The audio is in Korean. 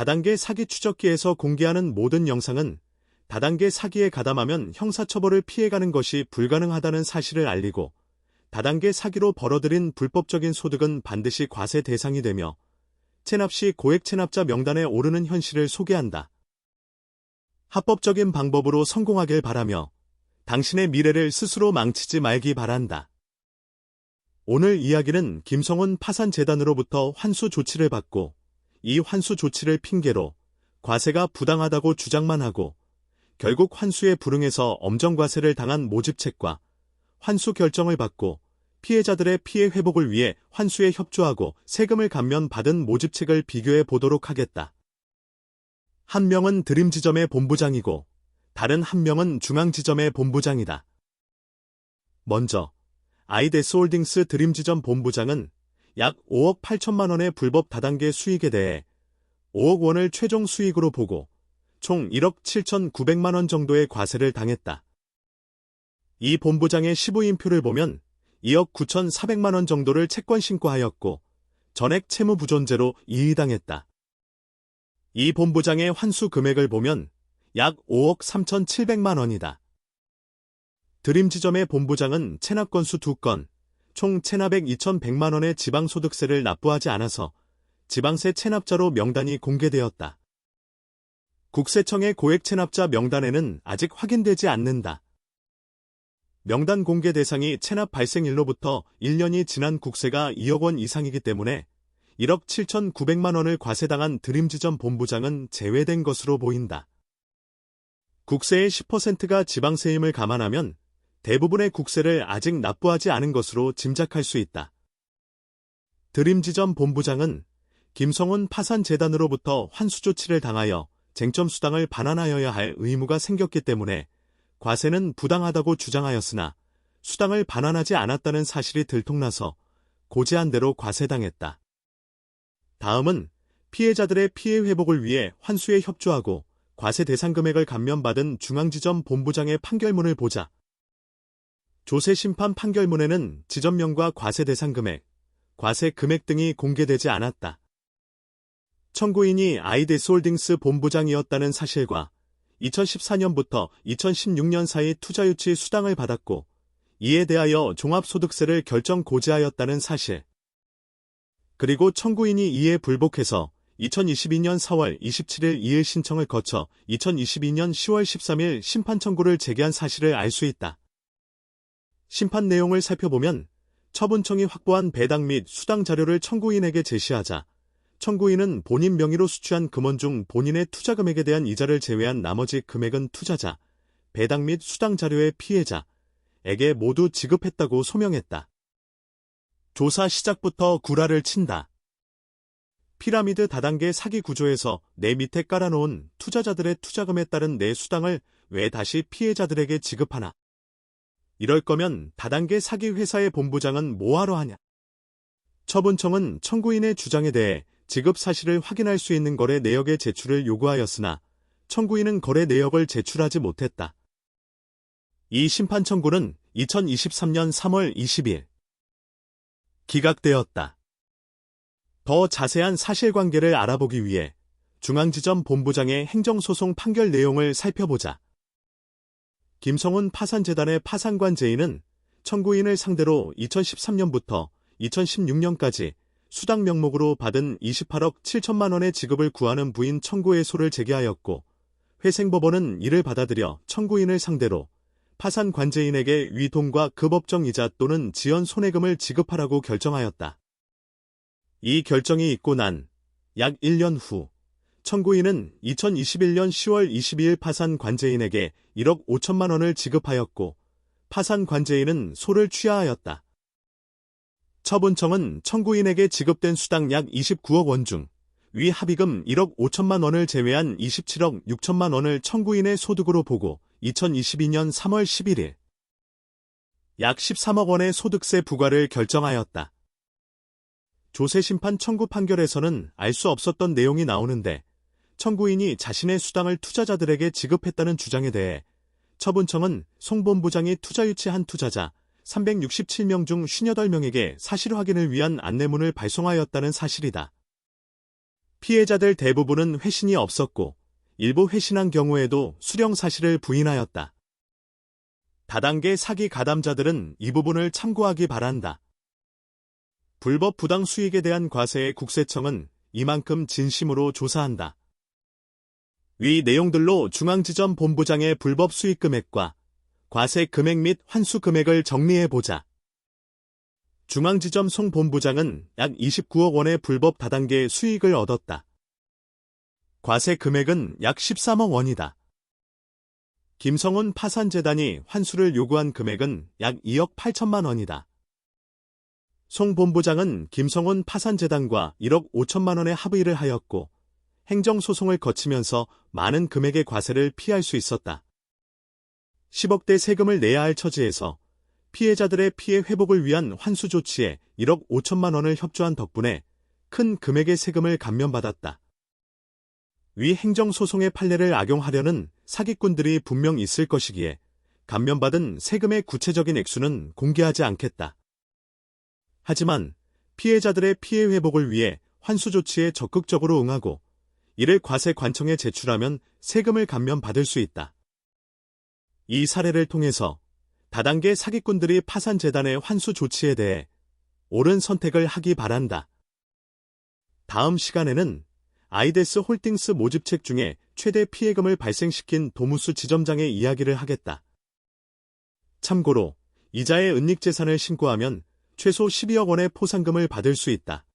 다단계 사기 추적기에서 공개하는 모든 영상은 다단계 사기에 가담하면 형사처벌을 피해가는 것이 불가능하다는 사실을 알리고 다단계 사기로 벌어들인 불법적인 소득은 반드시 과세 대상이 되며 체납 시 고액 체납자 명단에 오르는 현실을 소개한다. 합법적인 방법으로 성공하길 바라며 당신의 미래를 스스로 망치지 말기 바란다. 오늘 이야기는 김성훈 파산재단으로부터 환수 조치를 받고 이 환수 조치를 핑계로 과세가 부당하다고 주장만 하고 결국 환수에 불응해서 엄정과세를 당한 모집책과 환수 결정을 받고 피해자들의 피해 회복을 위해 환수에 협조하고 세금을 감면받은 모집책을 비교해 보도록 하겠다. 한 명은 드림지점의 본부장이고 다른 한 명은 중앙지점의 본부장이다. 먼저 아이데스홀딩스 드림지점 본부장은 약 5억 8천만 원의 불법 다단계 수익에 대해 5억 원을 최종 수익으로 보고 총 1억 7,900만 원 정도의 과세를 당했다. 이 본부장의 시부인표를 보면 2억 9,400만 원 정도를 채권 신고하였고 전액 채무부존재로 이의당했다. 이 본부장의 환수 금액을 보면 약 5억 3,700만 원이다. 드림지점의 본부장은 체납 건수 2건, 총 체납액 2,100만 원의 지방소득세를 납부하지 않아서 지방세 체납자로 명단이 공개되었다. 국세청의 고액 체납자 명단에는 아직 확인되지 않는다. 명단 공개 대상이 체납 발생일로부터 1년이 지난 국세가 2억 원 이상이기 때문에 1억 7,900만 원을 과세당한 드림지점 본부장은 제외된 것으로 보인다. 국세의 10%가 지방세임을 감안하면 대부분의 국세를 아직 납부하지 않은 것으로 짐작할 수 있다. 드림지점 본부장은 김성훈 파산재단으로부터 환수 조치를 당하여 쟁점 수당을 반환하여야 할 의무가 생겼기 때문에 과세는 부당하다고 주장하였으나 수당을 반환하지 않았다는 사실이 들통나서 고지한 대로 과세당했다. 다음은 피해자들의 피해 회복을 위해 환수에 협조하고 과세 대상 금액을 감면받은 중앙지점 본부장의 판결문을 보자. 조세심판 판결문에는 지점명과 과세 대상 금액, 과세 금액 등이 공개되지 않았다. 청구인이 아이데스홀딩스 본부장이었다는 사실과 2014년부터 2016년 사이 투자유치 수당을 받았고 이에 대하여 종합소득세를 결정 고지하였다는 사실, 그리고 청구인이 이에 불복해서 2022년 4월 27일 이의 신청을 거쳐 2022년 10월 13일 심판 청구를 제기한 사실을 알 수 있다. 심판 내용을 살펴보면 처분청이 확보한 배당 및 수당 자료를 청구인에게 제시하자 청구인은 본인 명의로 수취한 금원 중 본인의 투자 금액에 대한 이자를 제외한 나머지 금액은 투자자, 배당 및 수당 자료의 피해자에게 모두 지급했다고 소명했다. 조사 시작부터 구라를 친다. 피라미드 다단계 사기 구조에서 내 밑에 깔아놓은 투자자들의 투자금에 따른 내 수당을 왜 다시 피해자들에게 지급하나? 이럴 거면 다단계 사기 회사의 본부장은 뭐하러 하냐? 처분청은 청구인의 주장에 대해 지급 사실을 확인할 수 있는 거래 내역의 제출을 요구하였으나 청구인은 거래 내역을 제출하지 못했다. 이 심판 청구는 2023년 3월 20일 기각되었다. 더 자세한 사실관계를 알아보기 위해 중앙지점 본부장의 행정소송 판결 내용을 살펴보자. 김성훈 파산재단의 파산관제인은 청구인을 상대로 2013년부터 2016년까지 수당 명목으로 받은 28억 7천만 원의 지급을 구하는 부인 청구해소를 제기하였고 회생법원은 이를 받아들여 청구인을 상대로 파산관제인에게 위통과 급업정 이자 또는 지연 손해금을 지급하라고 결정하였다. 이 결정이 있고 난 약 1년 후 청구인은 2021년 10월 22일 파산관제인에게 1억 5천만 원을 지급하였고 파산관제인은 소를 취하하였다. 처분청은 청구인에게 지급된 수당 약 29억 원 중 위 합의금 1억 5천만 원을 제외한 27억 6천만 원을 청구인의 소득으로 보고 2022년 3월 11일 약 13억 원의 소득세 부과를 결정하였다. 조세심판 청구 판결에서는 알 수 없었던 내용이 나오는데 청구인이 자신의 수당을 투자자들에게 지급했다는 주장에 대해 처분청은 송 본부장이 투자 유치한 투자자 367명 중 58명에게 사실 확인을 위한 안내문을 발송하였다는 사실이다. 피해자들 대부분은 회신이 없었고 일부 회신한 경우에도 수령 사실을 부인하였다. 다단계 사기 가담자들은 이 부분을 참고하기 바란다. 불법 부당 수익에 대한 과세의 국세청은 이만큼 진심으로 조사한다. 위 내용들로 중앙지점 본부장의 불법 수익 금액과 과세 금액 및 환수 금액을 정리해보자. 중앙지점 송 본부장은 약 29억 원의 불법 다단계 수익을 얻었다. 과세 금액은 약 13억 원이다. 김성훈 파산재단이 환수를 요구한 금액은 약 2억 8천만 원이다. 송 본부장은 김성훈 파산재단과 1억 5천만 원의 합의를 하였고 행정소송을 거치면서 많은 금액의 과세를 피할 수 있었다. 10억대 세금을 내야 할 처지에서 피해자들의 피해 회복을 위한 환수 조치에 1억 5천만 원을 협조한 덕분에 큰 금액의 세금을 감면받았다. 위 행정소송의 판례를 악용하려는 사기꾼들이 분명 있을 것이기에 감면받은 세금의 구체적인 액수는 공개하지 않겠다. 하지만 피해자들의 피해 회복을 위해 환수 조치에 적극적으로 응하고 이를 과세관청에 제출하면 세금을 감면받을 수 있다. 이 사례를 통해서 다단계 사기꾼들이 파산재단의 환수 조치에 대해 옳은 선택을 하기 바란다. 다음 시간에는 아이데스 홀딩스 모집책 중에 최대 피해금을 발생시킨 도무스 지점장의 이야기를 하겠다. 참고로 이자의 은닉재산을 신고하면 최소 12억 원의 포상금을 받을 수 있다.